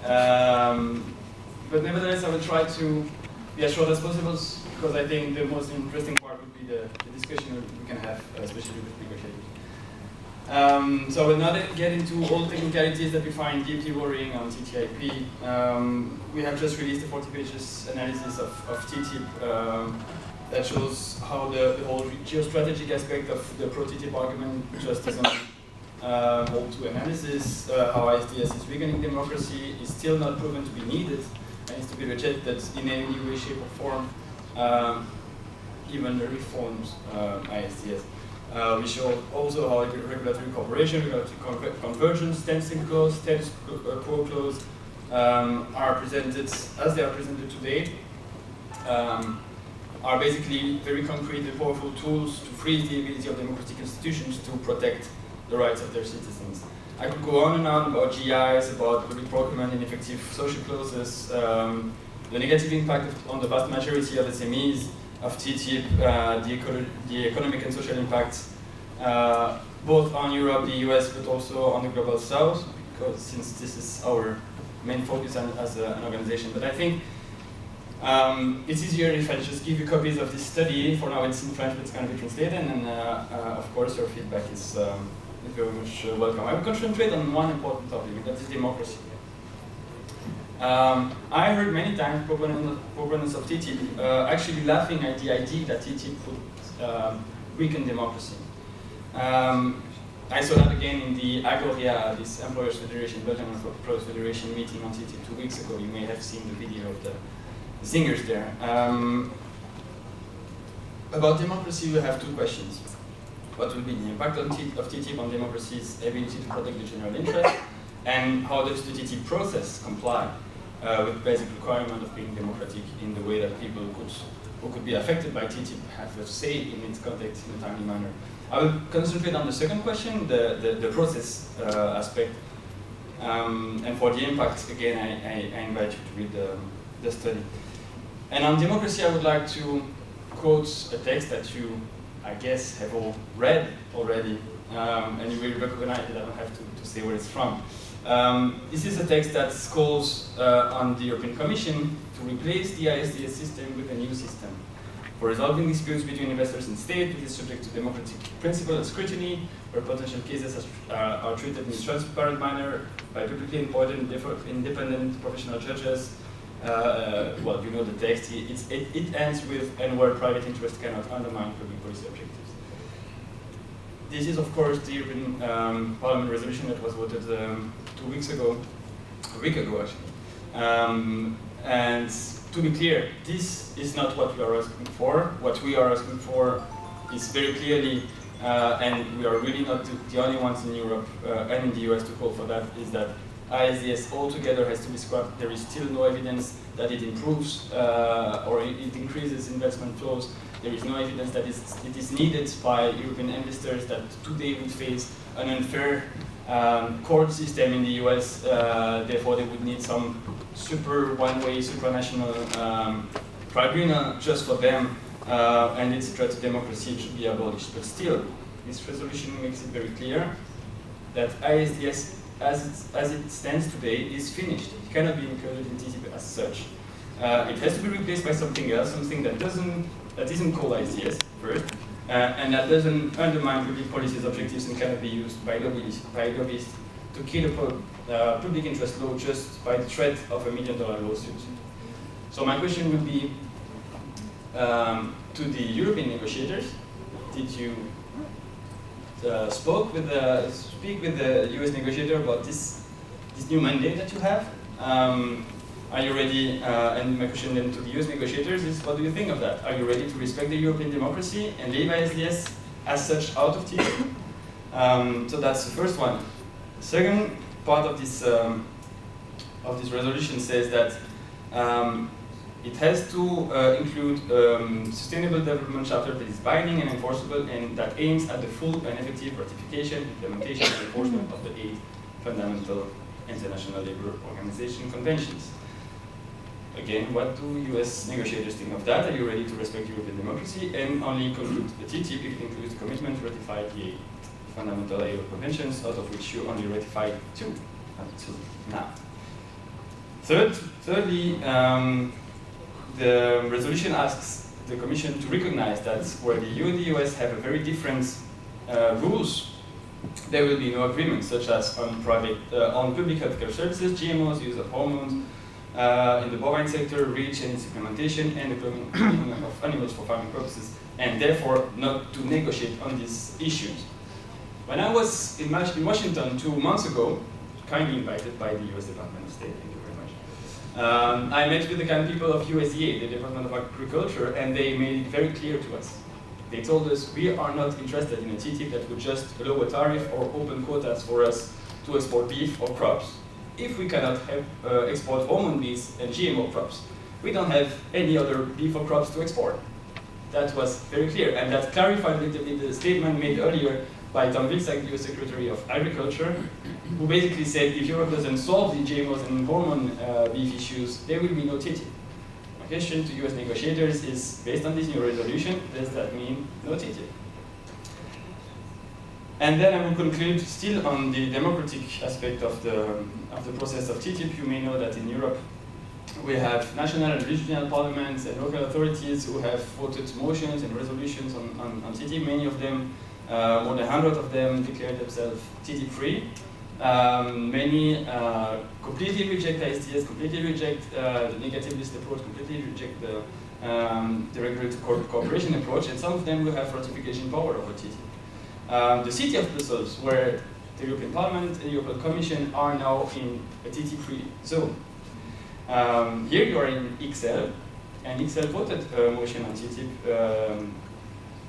But nevertheless, I will try to be as short as possible because I think the most interesting part would be the discussion we can have, especially with negotiators. So I will not get into all technicalities that we find deeply worrying on TTIP. We have just released a 40 pages analysis of TTIP that shows how the whole geostrategic aspect of the pro-TTIP argument just doesn't hold to analysis, how ISDS is weakening democracy, is still not proven to be needed, and is to be rejected in any way, shape, or form, even the reformed ISDS. We show also how regulatory cooperation, regulatory convergence, standstill clause, status quo clause are presented as they are presented today. Are basically very concrete and powerful tools to freeze the ability of democratic institutions to protect the rights of their citizens. I could go on and on about GIs, about public procurement, ineffective social clauses, the negative impact on the vast majority of SMEs of TTIP, the economic and social impacts, both on Europe, the US, but also on the global south, because since this is our main focus as an organization. But I think it's easier if I just give you copies of this study. For now it's in French, but it's going to be translated, and of course your feedback is very much welcome. I will concentrate on one important topic, and that is democracy. I heard many times proponents of TTIP actually laughing at the idea that TTIP would weaken democracy. I saw that again in the Agoria, this Employers Federation, Belgian Employers Federation meeting on TTIP 2 weeks ago. You may have seen the video of the singers there. About democracy, we have two questions. What will be the impact of TTIP on democracy's ability to protect the general interest, and how does the TTIP process comply with basic requirement of being democratic in the way that people who could be affected by TTIP have a say in its context in a timely manner? I will concentrate on the second question, the process aspect. And for the impact, again, I invite you to read the study. And on democracy, I would like to quote a text that you, I guess, have all read already, and you will recognize it. I don't have to say where it's from. This is a text that calls on the European Commission to replace the ISDS system with a new system for resolving disputes between investors and state, which is subject to democratic principle and scrutiny, where potential cases are treated in a transparent manner by publicly appointed independent professional judges. Well, you know the text. It ends with, and where private interest cannot undermine public policy objectives. This is, of course, the European Parliament resolution that was voted 2 weeks ago, a week ago actually. And to be clear, this is not what we are asking for. What we are asking for is very clearly, and we are really not the only ones in Europe and in the US to call for that, is that ISDS altogether has to be scrapped. There is still no evidence that it improves or it increases investment flows. There is no evidence that it is needed by European investors that today would face an unfair court system in the US. Therefore, they would need some super one-way, supranational tribunal just for them, and it's a threat to democracy. It should be abolished. But still, this resolution makes it very clear that ISDS, as it stands today, is finished. It cannot be included in TTIP as such. It has to be replaced by something else, something that isn't called ISDS first, and that doesn't undermine public policy's objectives and cannot be used by lobbyists to kill a public interest law just by the threat of $1 million lawsuit. So my question would be to the European negotiators: did you speak with the US negotiator about this new mandate that you have? Are you ready? And my question then to the US negotiators is, what do you think of that? Are you ready to respect the European democracy and leave ISDS as such out of TTIP? So that's the first one. The second part of this resolution says that it has to include sustainable development chapter that is binding and enforceable and that aims at the full and effective ratification, implementation, and enforcement of the 8 fundamental International Labour Organization conventions. Again, what do US negotiators think of that? Are you ready to respect European democracy and only conclude the TTIP if it includes the commitment to ratify the 8 fundamental labour conventions, out of which you only ratified 2 up to now? Thirdly, the resolution asks the Commission to recognize that where the EU and the US have a very different rules, there will be no agreement, such as on public healthcare services, GMOs, use of hormones, in the bovine sector, REACH and its implementation, and the cloning of animals for farming purposes, and therefore not to negotiate on these issues. When I was in Washington 2 months ago, kindly invited by the US Department of State, thank you very much, I met with the kind people of USDA, the Department of Agriculture, and they made it very clear to us. They told us we are not interested in a TTIP that would just lower tariff or open quotas for us to export beef or crops. If we cannot have, export hormone beef and GMO crops, we don't have any other beef or crops to export. That was very clear, and that clarified a little bit the statement made earlier by Tom Vilsack, the US Secretary of Agriculture, who basically said if Europe doesn't solve the GMOs and hormone beef issues, there will be no TTIP. My question to US negotiators is, based on this new resolution, does that mean no TTIP? And then I will conclude still on the democratic aspect of the process of TTIP. You may know that in Europe we have national and regional parliaments and local authorities who have voted motions and resolutions on TTIP. Many of them, more than 100 of them, declared themselves TTIP-free. Many completely reject the ISDS, completely reject the negative list approach, completely reject the regulatory cooperation approach, and some of them will have ratification power over TTIP. The city of Brussels, where the European Parliament and the European Commission are now in a TTIP-free zone. Here you are in XL, and XL voted a motion on TTIP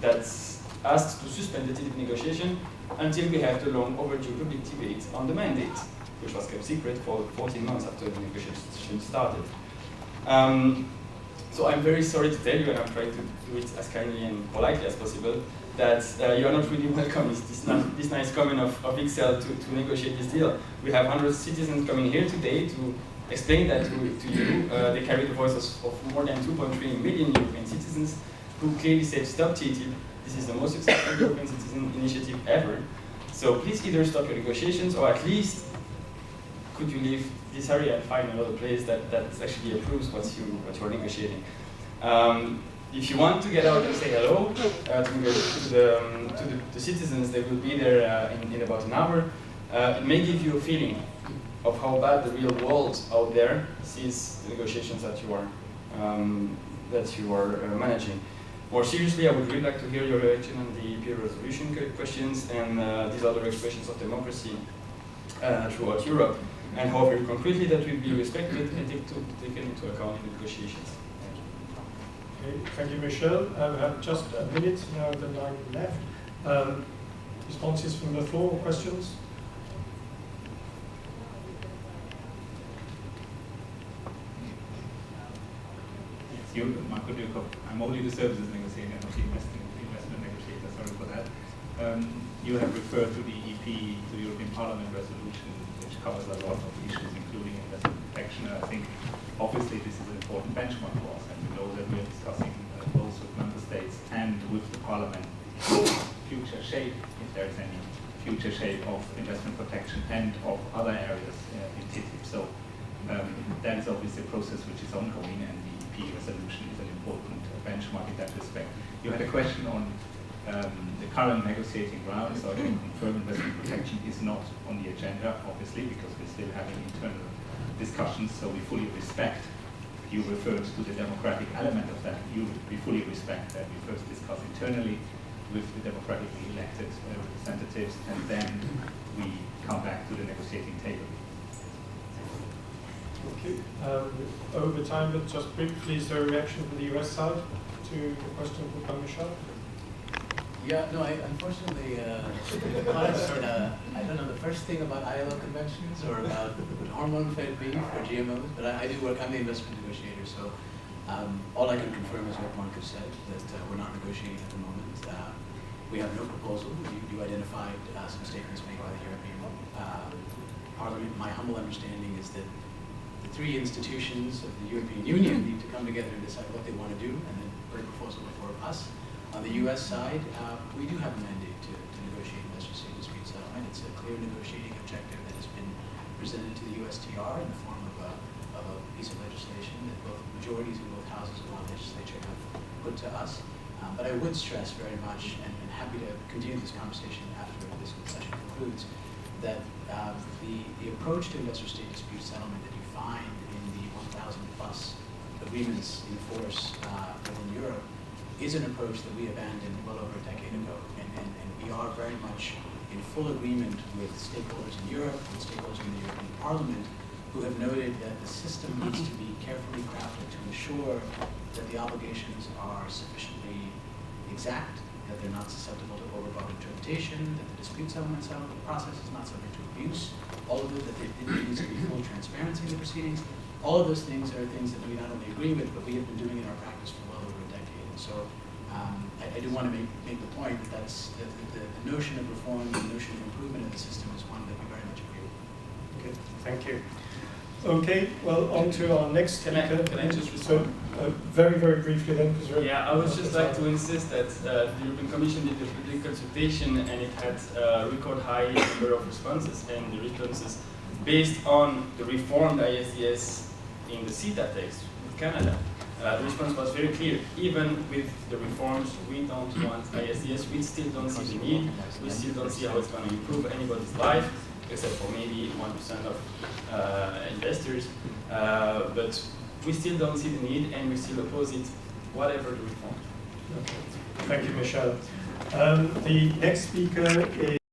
that's asked to suspend the TTIP negotiation until we have the long overdue public debate on the mandate, which was kept secret for 14 months after the negotiation started. So I'm very sorry to tell you, and I'm trying to do it as kindly and politely as possible, that you are not really welcome. It's this nice comment of XL to negotiate this deal. We have 100 citizens coming here today to explain that to you. They carry the voices of more than 2.3 million European citizens who clearly said stop TTIP. This is the most successful European citizen initiative ever. So please either stop your negotiations, or at least could you leave this area and find another place that actually approves what you're negotiating. If you want to get out and say hello to the citizens, they will be there in about an hour. It may give you a feeling of how bad the real world out there sees the negotiations that you are managing. More seriously, I would really like to hear your reaction on the peer resolution questions and these other expressions of democracy throughout Europe, and how very concretely that will be respected and taken into account in the negotiations. Okay, thank you, Michel. We have just a minute now of the line left. Responses from the floor or questions? Marco Dürkop. I'm only the services negotiator, not the investment negotiator, sorry for that. You have referred to the EP, to the European Parliament resolution, which covers a lot of issues, including investment protection. I think, obviously, this is an important benchmark for us, and we know that we are discussing both with member states and with the Parliament future shape, if there is any future shape of investment protection and of other areas in TTIP. So that is obviously a process which is ongoing, and the EP resolution is an important benchmark in that respect. You had a question on the current negotiating round, so I can confirm investment protection is not on the agenda, obviously, because we're still having internal discussions, so we fully respect. You referred to the democratic element of that. We fully respect that. We first discuss internally with the democratically elected representatives, and then we come back to the negotiating table. Thank you. Over time, but just briefly, is there a reaction from the US side to the question from Michel? Yeah, no, unfortunately, I don't know the first thing about ILO conventions or about hormone-fed beef or GMOs, but I do work, I'm the investment negotiator, so all I can confirm is what Marcus said, that we're not negotiating at the moment. We have no proposal. You identified some statements made by the European Parliament. My humble understanding is that the three institutions of the European Union need to come together and decide what they want to do, and then put a proposal before us. On the U.S. side, we do have a mandate to negotiate investor-state dispute settlement. It's a clear negotiating objective that has been presented to the USTR in the form of a piece of legislation that both majorities in both houses of the legislature have put to us. But I would stress very much, and happy to continue this conversation after this session concludes, that the approach to investor-state dispute settlement that you find in the 1,000 plus agreements in force within Europe is an approach that we abandoned well over a decade ago. And we are very much in full agreement with stakeholders in Europe, with stakeholders in the European Parliament, who have noted that the system needs to be carefully crafted to ensure that the obligations are sufficiently exact, that they're not susceptible to overbroad interpretation, that the dispute settlement process is not subject to abuse, all of it, that there needs to be full transparency in the proceedings. All of those things are things that we not only agree with, but we have been doing in our practice for well over a decade. And so I do want to make the point that the notion of reform, the notion of improvement in the system is one that we very much agree with. Okay, thank you. Okay, well, on to our next speaker. Can I just respond? Very, very briefly then, because yeah, I would just like to insist that the European Commission did a public consultation and it had a record high number of responses, and the responses based on the reformed ISDS in the CETA text with Canada. The response was very clear. Even with the reforms, we don't want ISDS. We still don't see the need. We still don't see how it's going to improve anybody's life, except for maybe 1% of investors. But we still don't see the need, and we still oppose it, whatever the reform. Okay. Thank you, Michel. The next speaker is